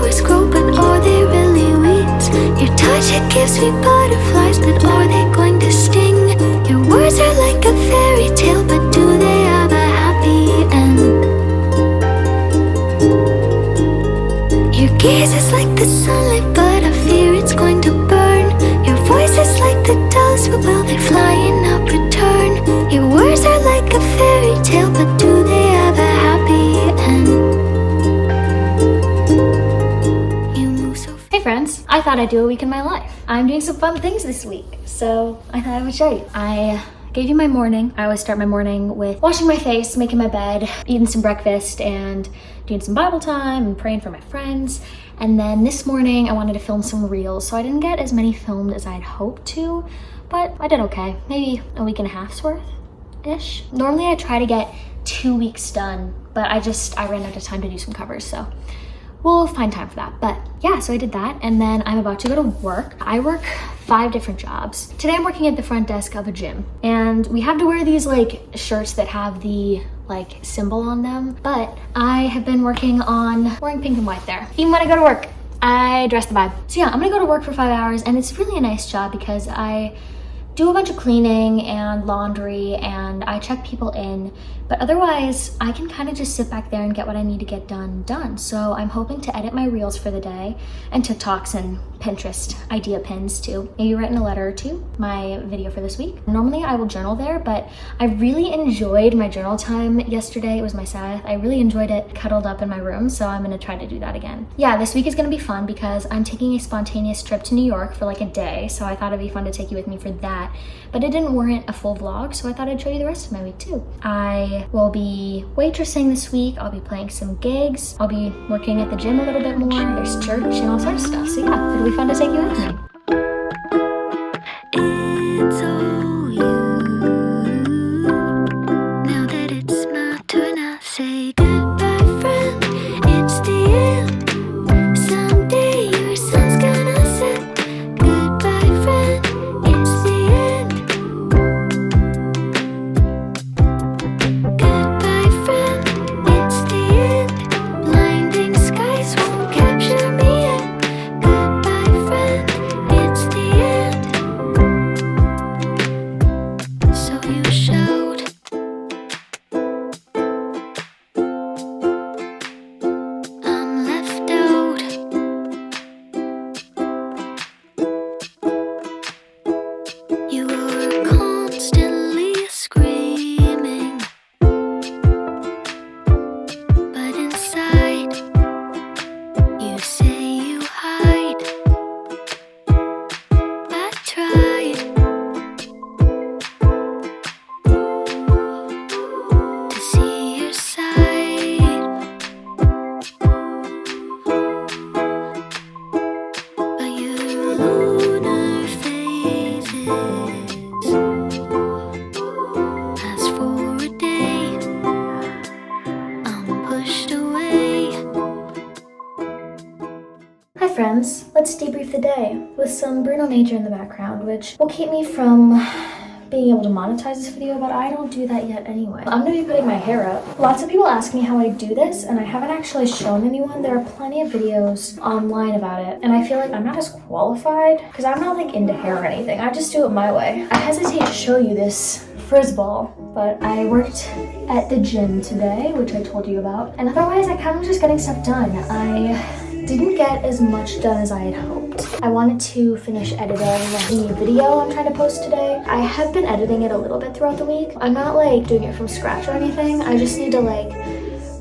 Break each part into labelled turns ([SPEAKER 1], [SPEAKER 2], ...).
[SPEAKER 1] flowers grow, but are they really weeds? Your touch, it gives me butterflies, but are they going to sting? Your words are like a fairy tale, but do they have a happy end? Your gaze is like the sunlight, but I fear it's going to burn. Your voice is like the doves, but will they fly and not return? Your words are like a fairy tale, but do they have a happy end?
[SPEAKER 2] Hey friends, I thought I'd do a week in my life. I'm doing some fun things this week, so I thought I would show you. I gave you my morning. I always start my morning with washing my face, making my bed, eating some breakfast, and doing some Bible time and praying for my friends. And then this morning I wanted to film some reels, so I didn't get as many filmed as I'd hoped to, but I did okay. Maybe a week and a half's worth-ish. Normally I try to get 2 weeks done, but I ran out of time to do some covers, so we'll find time for that. But yeah, so I did that, and then I'm about to go to work. I work 5 different jobs. Today I'm working at the front desk of a gym, and we have to wear these like shirts that have the like symbol on them, but I have been working on wearing pink and white there. Even when I go to work, I dress the vibe. So yeah, I'm gonna go to work for 5 hours, and it's really a nice job because I do a bunch of cleaning and laundry and I check people in, but otherwise I can kind of just sit back there and get what I need to get done. So I'm hoping to edit my reels for the day and TikToks and Pinterest idea pins too. Maybe write in a letter or two, my video for this week. Normally I will journal there, but I really enjoyed my journal time yesterday. It was my Sabbath. I really enjoyed it cuddled up in my room, so I'm gonna try to do that again. Yeah, this week is gonna be fun because I'm taking a spontaneous trip to New York for like a day, so I thought it'd be fun to take you with me for that. But it didn't warrant a full vlog, so I thought I'd show you the rest of my week too. I will be waitressing this week. I'll be playing some gigs. I'll be working at the gym a little bit more. There's church and all sorts of stuff. So yeah, it'll be fun to take you with me.
[SPEAKER 1] It's all you. Now that it's my turn, I say goodbye, friend. It's the end. Someday your sun's gonna set. Goodbye, friend. It's the end. Goodbye, friend. It's the end. Blinding skies won't capture me yet. Goodbye, friend. It's the end. So you showed. I'm left out. You are constantly screaming, but inside you say you hide. I tried to see your side, but your lunar phases last for a day. I'm pushed away.
[SPEAKER 2] Hi friends, let's debrief the day with some Bruno Major in the background, which will keep me from being able to monetize this video, but I don't do that yet anyway. I'm gonna be putting my hair up. Lots of people ask me how I do this, and I haven't actually shown anyone. There are plenty of videos online about it, and I feel like I'm not as qualified because I'm not like into hair or anything. I just do it my way. I hesitate to show you this frizz ball, but I worked at the gym today, which I told you about, and otherwise I kind of just getting stuff done. I didn't get as much done as I had hoped. I wanted to finish editing the video I'm trying to post today. I have been editing it a little bit throughout the week. I'm not like doing it from scratch or anything. I just need to like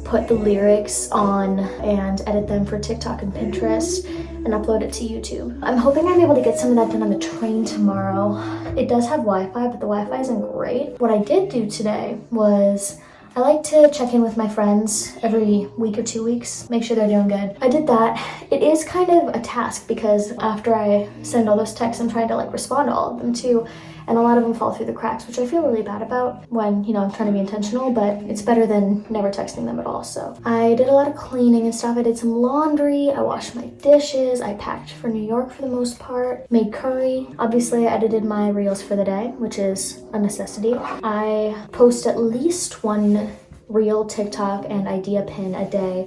[SPEAKER 2] put the lyrics on and edit them for TikTok and Pinterest and upload it to YouTube. I'm hoping I'm able to get some of that done on the train tomorrow. It does have Wi-Fi, but the Wi-Fi isn't great. What I did do today was I like to check in with my friends every week or 2 weeks, make sure they're doing good. I did that. It is kind of a task because after I send all those texts, I'm trying to like respond to all of them too. And a lot of them fall through the cracks, which I feel really bad about when, you know, I'm trying to be intentional, but it's better than never texting them at all. So I did a lot of cleaning and stuff. I did some laundry, I washed my dishes, I packed for New York for the most part, made curry. Obviously I edited my reels for the day, which is a necessity. I post at least one reel, TikTok, and idea pin a day.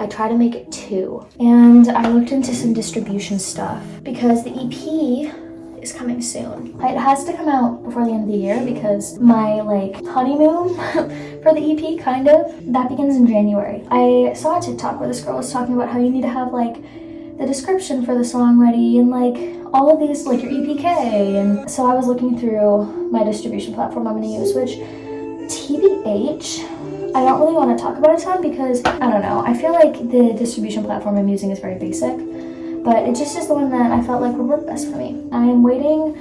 [SPEAKER 2] I try to make it 2. And I looked into some distribution stuff because the EP is coming soon. It has to come out before the end of the year because my like honeymoon for the EP kind of, that begins in January. I saw a TikTok where this girl was talking about how you need to have like the description for the song ready and like all of these, like your EPK. And so I was looking through my distribution platform I'm gonna use, which TBH, I don't really want to talk about a ton because I don't know, I feel like the distribution platform I'm using is very basic, but it just is the one that I felt like would work best for me. I am waiting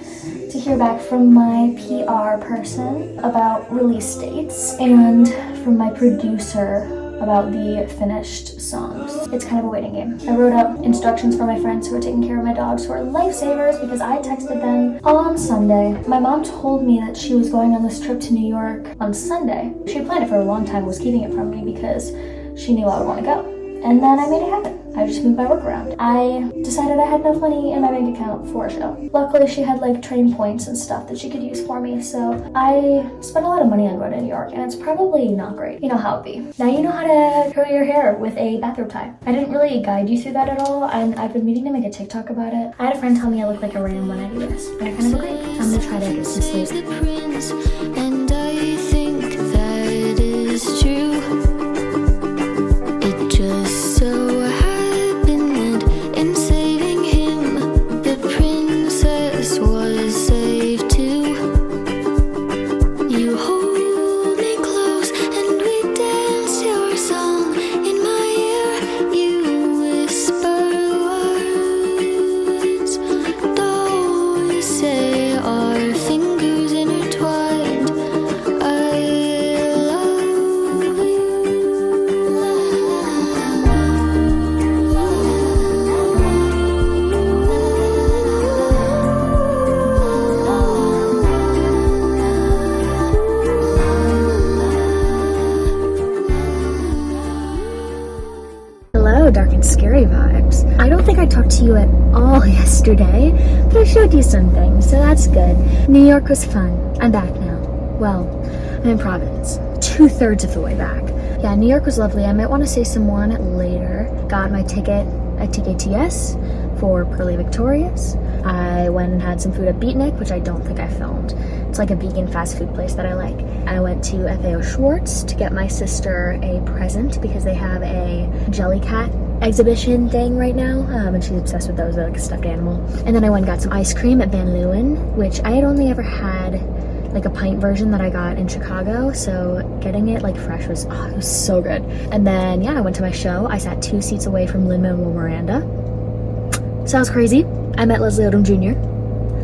[SPEAKER 2] to hear back from my PR person about release dates and from my producer about the finished songs. It's kind of a waiting game. I wrote up instructions for my friends who are taking care of my dogs, who are lifesavers, because I texted them on Sunday. My mom told me that she was going on this trip to New York on Sunday. She had planned it for a long time, was keeping it from me because she knew I would want to go. And then I made it happen. I just moved my work around. I decided I had enough money in my bank account for a show. Luckily, she had like train points and stuff that she could use for me, so I spent a lot of money on going to New York, and it's probably not great. You know how it be. Now you know how to curl your hair with a bathrobe tie. I didn't really guide you through that at all, and I've been meaning to make a TikTok about it. I had a friend tell me I look like a ram when I do this, and I kind of agree. I'm gonna try to get some sleep.
[SPEAKER 1] And I think that is true. It just so happened that in saving him, the princess was saved too. You hold me close and we dance your song in my ear. You whisper words, though you say our fingers intertwined. I love you.
[SPEAKER 2] Hello, dark and scary vibes. I don't think I talked to you at all yesterday, but I showed you some things, so that's good. New York was fun. I'm back now. Well, I'm in Providence, 2/3 of the way back. Yeah, New York was lovely. I might want to say some more on it later. Got my ticket at TKTS for Pearly Victorious. I went and had some food at Beatnik, which I don't think I filmed. It's like a vegan fast food place that I like. I went to FAO Schwartz to get my sister a present because they have a Jellycat exhibition thing right now, and she's obsessed with those. They're like a stuffed animal. And then I went and got some ice cream at Van Leeuwen, which I had only ever had like a pint version that I got in Chicago, so getting it like fresh was, it was so good. And then yeah, I went to my show. I sat 2 seats away from Lin-Manuel Miranda. So that was crazy. I met Leslie Odom Jr.,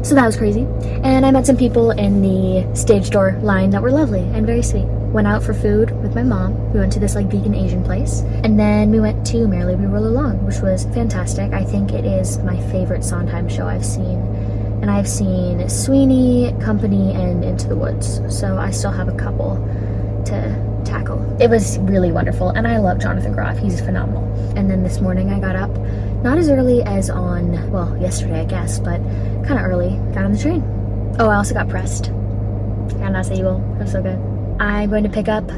[SPEAKER 2] so that was crazy. And I met some people in the stage door line that were lovely and very sweet. Went out for food with my mom. We went to this like vegan Asian place. And then we went to Merrily We Roll Along, which was fantastic. I think it is my favorite Sondheim show I've seen. And I've seen Sweeney, Company, and Into the Woods. So I still have a couple to tackle. It was really wonderful. And I love Jonathan Groff. He's phenomenal. And then this morning I got up, not as early as on, well, yesterday I guess, but kind of early. Got on the train. Oh, I also got pressed. And that's evil. It was so good. I'm going to pick up,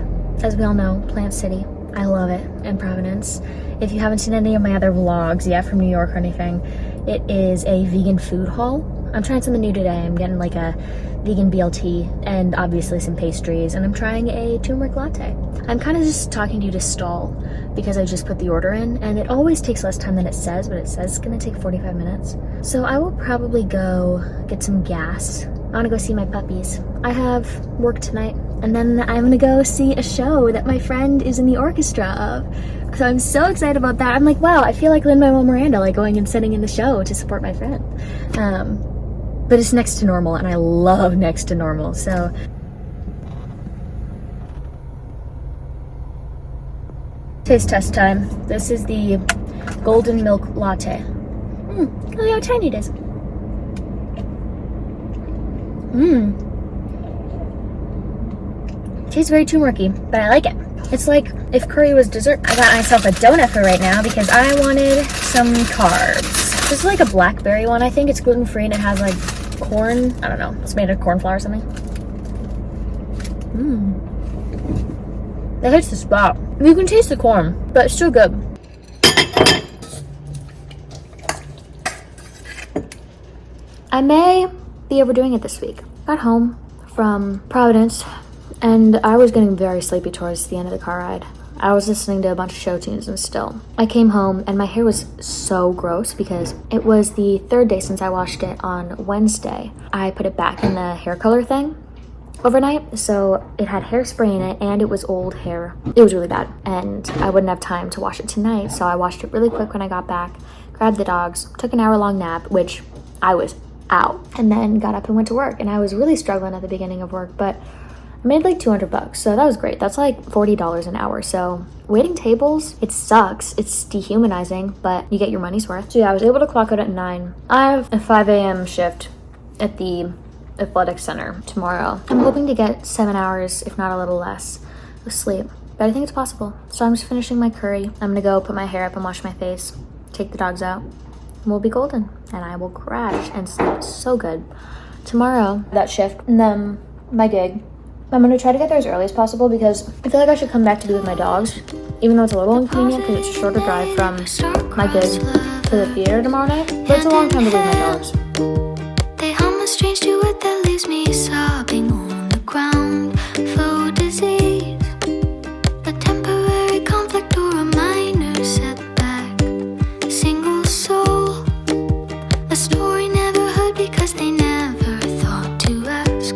[SPEAKER 2] as we all know, Plant City. I love it in Providence. If you haven't seen any of my other vlogs yet from New York or anything, it is a vegan food hall. I'm trying something new today. I'm getting like a vegan BLT and obviously some pastries, and I'm trying a turmeric latte. I'm kind of just talking to you to stall because I just put the order in, and it always takes less time than it says, but it says it's gonna take 45 minutes. So I will probably go get some gas. I wanna go see my puppies. I have work tonight, and then I'm gonna go see a show that my friend is in the orchestra of. So I'm so excited about that. I'm like, wow, I feel like Lin-Manuel Miranda, like going and sitting in the show to support my friend. But it's next to normal, and I love next to normal, so. Taste test time. This is the golden milk latte. Look how tiny it is. Tastes very turmeric-y, but I like it. It's like if curry was dessert. I got myself a donut for right now because I wanted some carbs. This is like a blackberry one. I think it's gluten-free and it has like corn. I don't know. It's made of corn flour or something. That hits the spot. You can taste the corn, but it's still good. I may be overdoing it this week. Got home from Providence and I was getting very sleepy towards the end of the car ride. I was listening to a bunch of show tunes and still. I came home and my hair was so gross because it was the third day since I washed it on Wednesday. I put it back in the hair color thing overnight, so it had hairspray in it and it was old hair. It was really bad and I wouldn't have time to wash it tonight, so I washed it really quick when I got back, grabbed the dogs, took an hour-long nap, which I was out, and then got up and went to work. And I was really struggling at the beginning of work, but I made like $200, so that was great. That's like $40 an hour. So waiting tables, it sucks. It's dehumanizing, but you get your money's worth. So yeah, I was able to clock out at 9. I have a 5 a.m. shift at the athletic center tomorrow. I'm hoping to get 7 hours, if not a little less, of sleep, but I think it's possible. So I'm just finishing my curry. I'm gonna go put my hair up and wash my face, take the dogs out, and we'll be golden. And I will crash and sleep so good. Tomorrow, that shift, and then my gig. I'm gonna try to get there as early as possible because I feel like I should come back to be with my dogs, even though it's a little inconvenient because it's a shorter drive from my gig to the theater tomorrow night, but it's a long time to be with my dogs.
[SPEAKER 1] They hum a strange duet that leaves me sobbing on the ground. Faux disease, a temporary conflict or a minor setback. Single soul, a story never heard because they never thought to ask.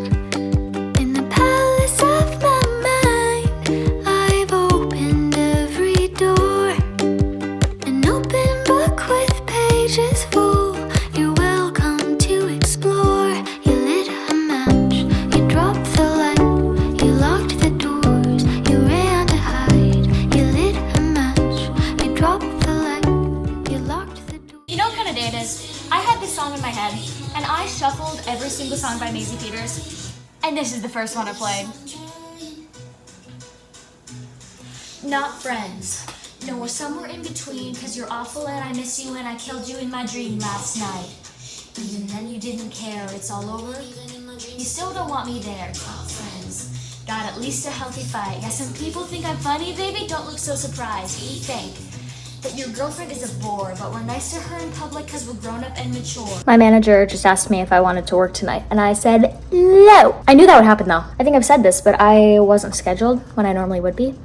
[SPEAKER 1] In the palace of my mind, I've opened every door. An open book with pages full. You're welcome to explore. You lit a match, you dropped the light, you locked the doors, you ran to hide. You lit a match, you dropped the light, you locked the door.
[SPEAKER 2] You know what kind of day it is? I had this song in my head, and I shuffled every single song by Maisie Peters, and this is the first one I played. Not friends. No, we're somewhere in between, cause you're awful and I miss you and I killed you in my dream last night. Even then you didn't care, it's all over. You still don't want me there. Not friends. Got at least a healthy fight. Yeah, some people think I'm funny, baby, don't look so surprised. We think that your girlfriend is a bore, but we're nice to her in public cause we're grown up and mature. My manager just asked me if I wanted to work tonight, and I said no. I knew that would happen though. I think I've said this, but I wasn't scheduled when I normally would be.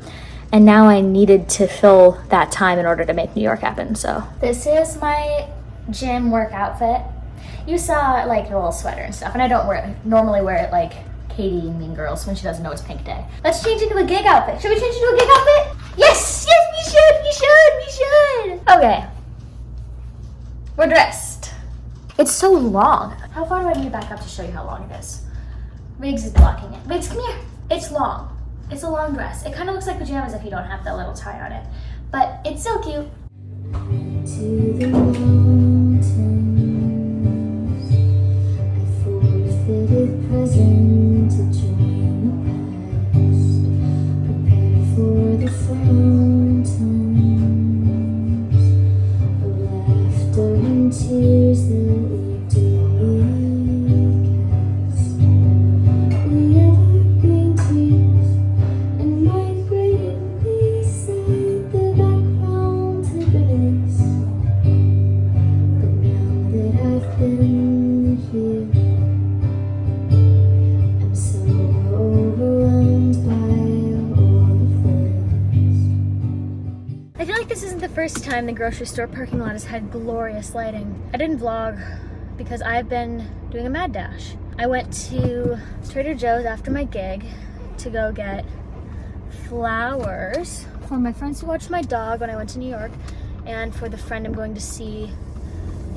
[SPEAKER 2] And now I needed to fill that time in order to make New York happen, so. This is my gym work outfit. You saw like the little sweater and stuff, and I don't normally wear it like Katie in Mean Girls when she doesn't know it's pink day. Let's change into a gig outfit. Should we change into a gig outfit? Yes, we should. Okay. We're dressed. It's so long. How far do I need to back up to show you how long it is? Riggs is blocking it. Riggs, come here. It's long. It's a long dress. It kind of looks like pajamas if you don't have that little tie on it. But it's so cute.
[SPEAKER 1] To the mountains, I forfeited present to join the past. Prepare for the fountains of laughter and tears that we do cast. The evergreen trees and migrating beside the background to bitterness. But now that I've been here, I'm so overwhelmed by all of this.
[SPEAKER 2] I feel like this isn't the first time the grocery store parking lot has had glorious lighting. I didn't vlog because I've been doing a mad dash. I went to Trader Joe's after my gig to go get flowers for my friends who watched my dog when I went to New York, and for the friend I'm going to see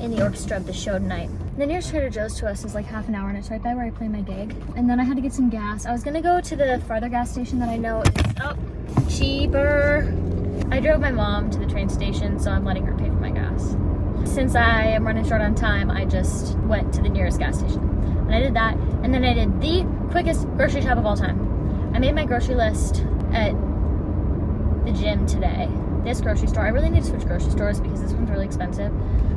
[SPEAKER 2] in the orchestra of the show tonight. The nearest Trader Joe's to us is like half an hour, and it's right by where I play my gig. And then I had to get some gas. I was gonna go to the farther gas station that I know is cheaper. I drove my mom to the train station, so I'm letting her pay for my gas. Since I am running short on time, I just went to the nearest gas station. And I did that, and then I did the quickest grocery shop of all time. I made my grocery list at the gym today. This grocery store, I really need to switch grocery stores because this one's really expensive.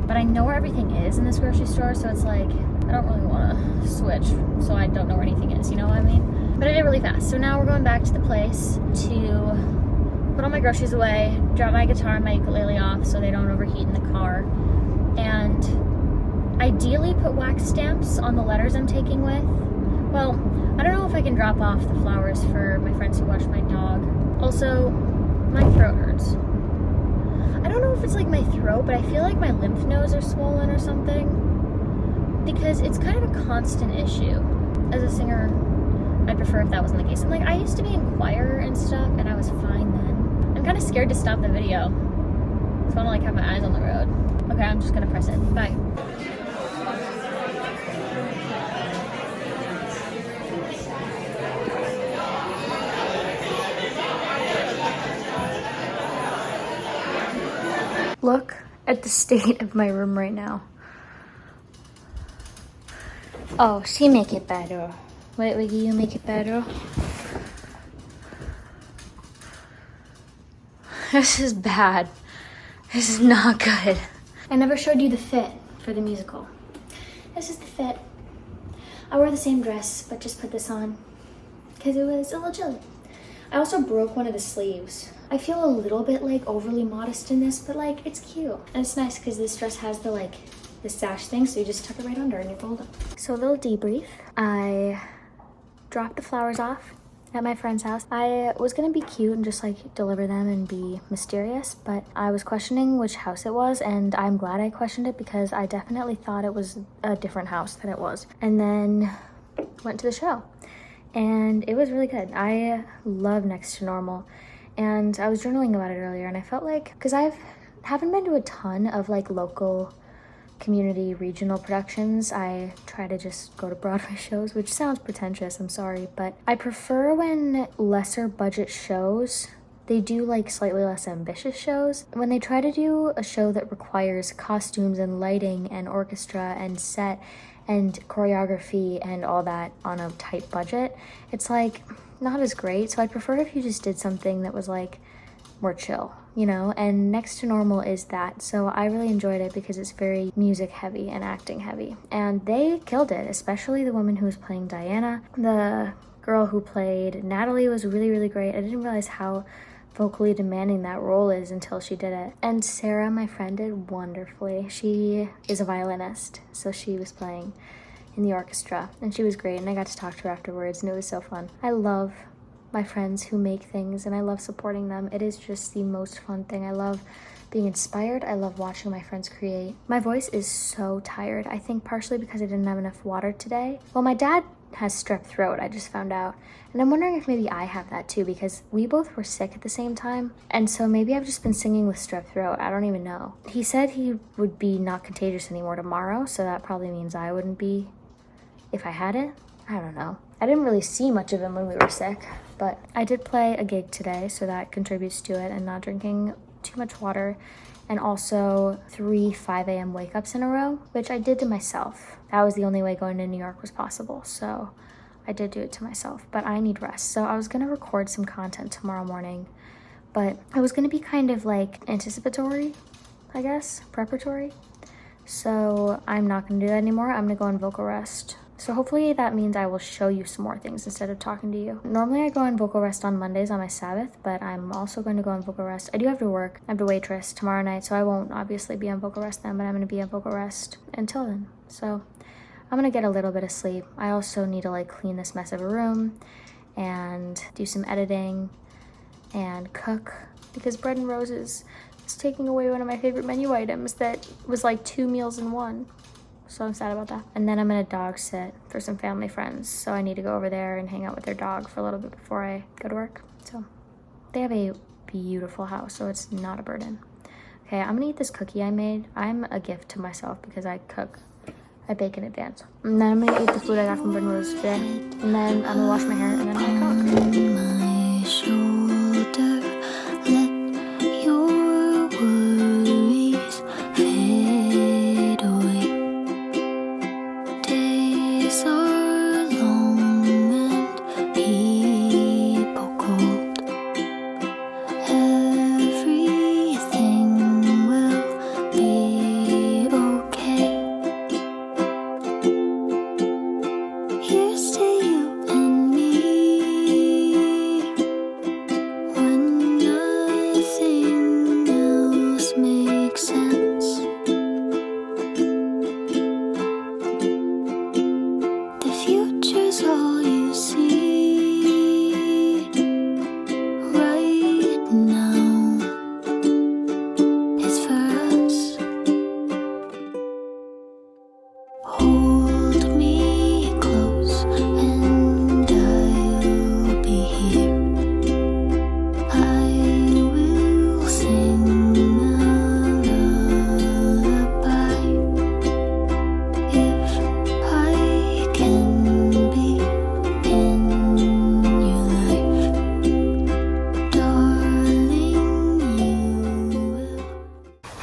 [SPEAKER 2] But I know where everything is in this grocery store, so it's like, I don't really want to switch, so I don't know where anything is, you know what I mean? But I did it really fast. So now we're going back to the place to put all my groceries away, drop my guitar and my ukulele off so overheat in the car. And ideally put wax stamps on the letters I'm taking with. Well, I don't know if I can drop off the flowers for my friends who watch my dog. Also, my throat hurts. I don't know if it's like my throat, but I feel like my lymph nodes are swollen or something, because it's kind of a constant issue. As a singer, I'd prefer if that wasn't the case. And like, I used to be in choir and stuff, and I was fine then. I'm kind of scared to stop the video, so I don't like have my eyes on the road. Okay, I'm just gonna press it. Bye. Look at the state of my room right now. Oh, she make it better. Wait, will you make it better? This is bad. This is not good. I never showed you the fit for the musical. This is the fit. I wore the same dress, but just put this on because it was a little chilly. I also broke one of the sleeves. I feel a little bit like overly modest in this, but like it's cute. And it's nice because this dress has the sash thing, so you just tuck it right under and you fold it. So a little debrief. I dropped the flowers off at my friend's house. I was gonna be cute and just like deliver them and be mysterious, but I was questioning which house it was, and I'm glad I questioned it because I definitely thought it was a different house than it was. And then went to the show and it was really good. I love Next to Normal, and I was journaling about it earlier, and I felt like, because haven't been to a ton of like local community regional productions. I try to just go to Broadway shows, which sounds pretentious, I'm sorry, but I prefer when lesser budget shows, they do like slightly less ambitious shows. When they try to do a show that requires costumes and lighting and orchestra and set and choreography and all that on a tight budget, it's like not as great. So I'd prefer if you just did something that was like more chill, you know? And Next to Normal is that. So I really enjoyed it because it's very music heavy and acting heavy. And they killed it, especially the woman who was playing Diana. The girl who played Natalie was really, really great. I didn't realize how vocally demanding that role is until she did it. And Sarah, my friend, did wonderfully. She is a violinist, so she was playing in the orchestra, and she was great, and I got to talk to her afterwards, and it was so fun. I love my friends who make things, and I love supporting them. It is just the most fun thing. I love being inspired. I love watching my friends create. My voice is so tired. I think partially because I didn't have enough water today. Well, my dad has strep throat, I just found out. And I'm wondering if maybe I have that too, because we both were sick at the same time. And so maybe I've just been singing with strep throat. I don't even know. He said he would be not contagious anymore tomorrow, so that probably means I wouldn't be if I had it. I don't know. I didn't really see much of him when we were sick, but I did play a gig today, so that contributes to it, and not drinking too much water, and also 3 5 a.m. wake ups in a row, which I did to myself. That was the only way going to New York was possible, so I did do it to myself, but I need rest. So I was gonna record some content tomorrow morning, but I was gonna be kind of like anticipatory, I guess, preparatory. So I'm not gonna do that anymore. I'm gonna go on vocal rest. So hopefully that means I will show you some more things instead of talking to you. Normally I go on vocal rest on Mondays on my Sabbath, but I'm also going to go on vocal rest. I do have to work. I have to waitress tomorrow night, so I won't obviously be on vocal rest then, but I'm going to be on vocal rest until then. So I'm going to get a little bit of sleep. I also need to like clean this mess of a room and do some editing and cook, because Bread and Roses is taking away one of my favorite menu items that was like 2 meals in one. So I'm sad about that. And then I'm gonna dog sit for some family friends. So I need to go over there and hang out with their dog for a little bit before I go to work. So they have a beautiful house, so it's not a burden. Okay, I'm gonna eat this cookie I made. I'm a gift to myself because I bake in advance. And then I'm gonna eat the food I got from Bread and Roses today. And then I'm gonna wash my hair and then I'm gonna cook.
[SPEAKER 1] My shoulder, let your worries fade away. Days are long and people cold. Everything will be okay. Here's to you and me. When nothing else makes sense.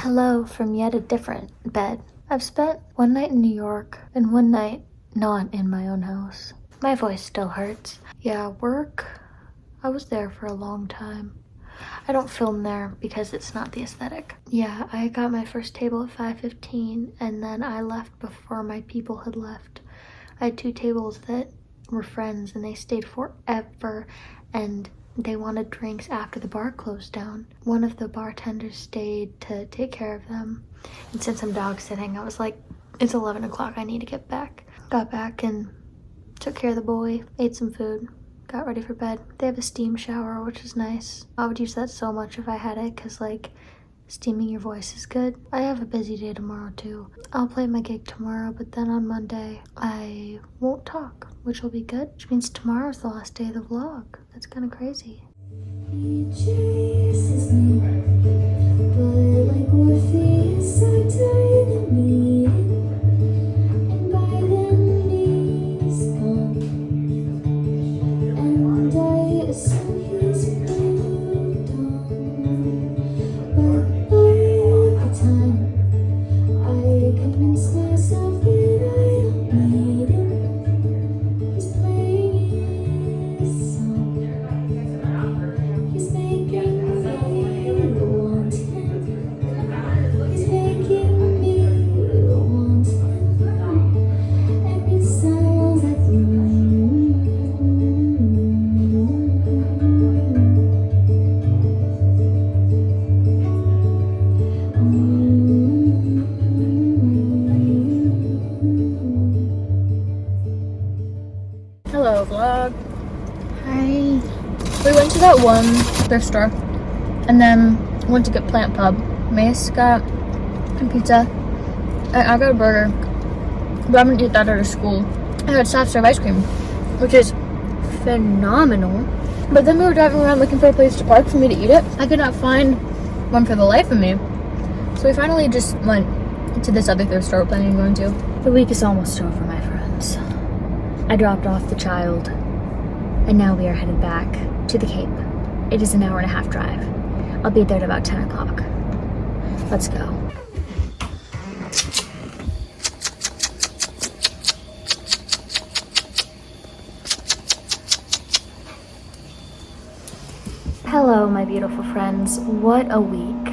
[SPEAKER 2] Hello from yet a different bed. I've spent one night in New York and one night not in my own house. My voice still hurts. Yeah, work, I was there for a long time. I don't film there because it's not the aesthetic. Yeah, I got my first table at 5:15 and then I left before my people had left. I had 2 tables that were friends and they stayed forever and they wanted drinks after the bar closed down. One of the bartenders stayed to take care of them. And since I'm dog sitting, I was like, it's 11 o'clock, I need to get back. Got back and took care of the boy, ate some food, got ready for bed. They have a steam shower, which is nice. I would use that so much if I had it, because like, steaming your voice is good. I have a busy day tomorrow too. I'll play my gig tomorrow, but then on Monday, I won't talk, which will be good. Which means tomorrow's the last day of the vlog. That's kind of crazy.
[SPEAKER 1] He chases me, but like Orpheus, I die the meeting, and by then he's gone, and I assume he's moved on, but by the time I convince myself that I don't need him, he's playing his song. He's making me want him. He's making me want him. And it sounds like
[SPEAKER 2] Hello, vlog. Hi. We went to that one thrift store and then went to get Plant Pub. Mace got a pizza and I got a burger. But I'm gonna eat that out of school. I got soft serve ice cream, which is phenomenal. But then we were driving around looking for a place to park for me to eat it. I could not find one for the life of me. So we finally just went to this other thrift store we're planning on going to. The week is almost over, my friends. I dropped off the child and now we are headed back to the Cape. It is an hour and a half drive. I'll be there at about 10 o'clock. Let's go. Hello, my beautiful friends. What a week.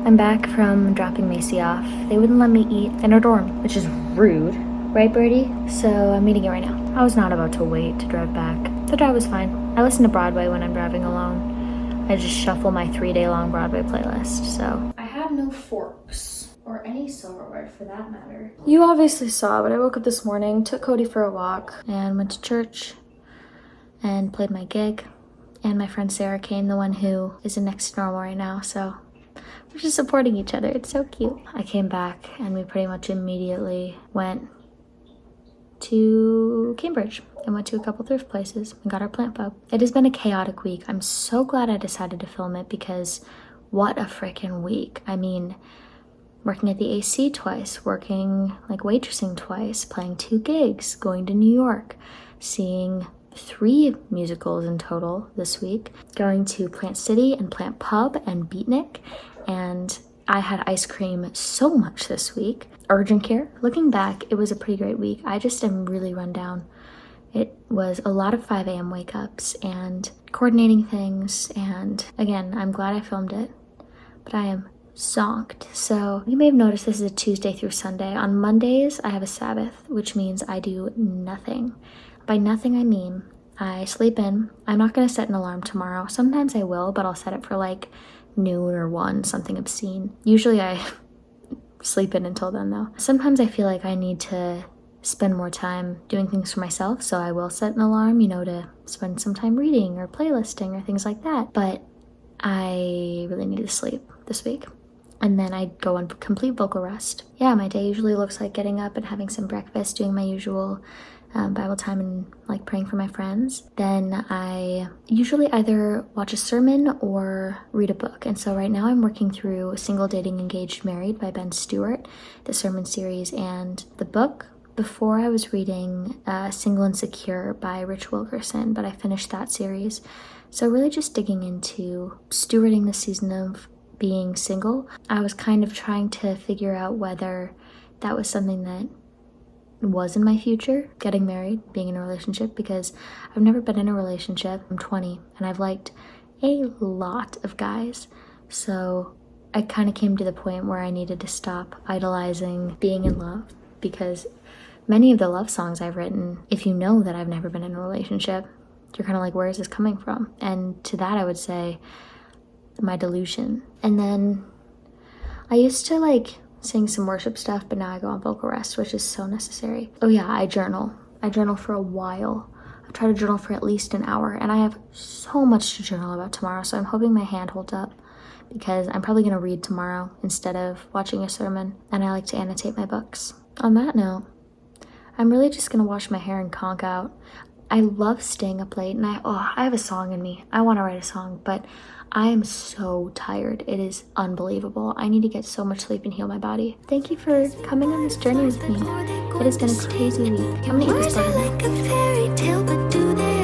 [SPEAKER 2] I'm back from dropping Macy off. They wouldn't let me eat in her dorm, which is rude. Right, Birdie? So I'm eating it right now. I was not about to wait to drive back. The drive was fine. I listen to Broadway when I'm driving alone. I just shuffle my 3-day-long Broadway playlist, so. I have no forks, or any silverware for that matter. You obviously saw, but I woke up this morning, took Cody for a walk, and went to church, and played my gig. And my friend Sarah came, the one who is in Next to Normal right now, so we're just supporting each other. It's so cute. I came back, and we pretty much immediately went to Cambridge and went to a couple thrift places and got our Plant Pub. It has been a chaotic week. I'm so glad I decided to film it because what a freaking week. I mean, working at the AC twice, working like waitressing twice, playing 2 gigs, going to New York, seeing 3 musicals in total this week, going to Plant City and Plant Pub and Beatnik, and I had ice cream so much this week. Urgent care. Looking back, it was a pretty great week. I just am really run down. It was a lot of 5 a.m. wake ups and coordinating things. And again, I'm glad I filmed it, but I am zonked. So you may have noticed this is a Tuesday through Sunday. On Mondays, I have a Sabbath, which means I do nothing. By nothing, I mean I sleep in. I'm not going to set an alarm tomorrow. Sometimes I will, but I'll set it for like noon or 1, something obscene. Usually I sleep in until then though. Sometimes I feel like I need to spend more time doing things for myself, so I will set an alarm, you know, to spend some time reading or playlisting or things like that. But I really need to sleep this week. And then I go on complete vocal rest. Yeah, my day usually looks like getting up and having some breakfast, doing my usual Bible time and like praying for my friends. Then I usually either watch a sermon or read a book. And so right now I'm working through Single, Dating, Engaged, Married by Ben Stewart, the sermon series, and the book. Before I was reading Single and Secure by Rich Wilkerson, but I finished that series. So really just digging into stewarding the season of being single, I was kind of trying to figure out whether that was something that was in my future, getting married, being in a relationship, because I've never been in a relationship. I'm 20 and I've liked a lot of guys. So I kind of came to the point where I needed to stop idolizing being in love, because many of the love songs I've written, if you know that I've never been in a relationship, you're kind of like, where is this coming from? And to that I would say my delusion. And then I used to like sing some worship stuff, but now I go on vocal rest, which is so necessary. Oh yeah, I journal. I journal for a while. I try to journal for at least an hour, and I have so much to journal about tomorrow, so I'm hoping my hand holds up, because I'm probably going to read tomorrow instead of watching a sermon, and I like to annotate my books. On that note, I'm really just going to wash my hair and conk out. I love staying up late, and I have a song in me. I want to write a song, but I am so tired. It is unbelievable. I need to get so much sleep and heal my body. Thank you for coming on this journey with me. It has been a crazy week. I'm gonna eat this butter.
[SPEAKER 1] Like a fairy tale, but do they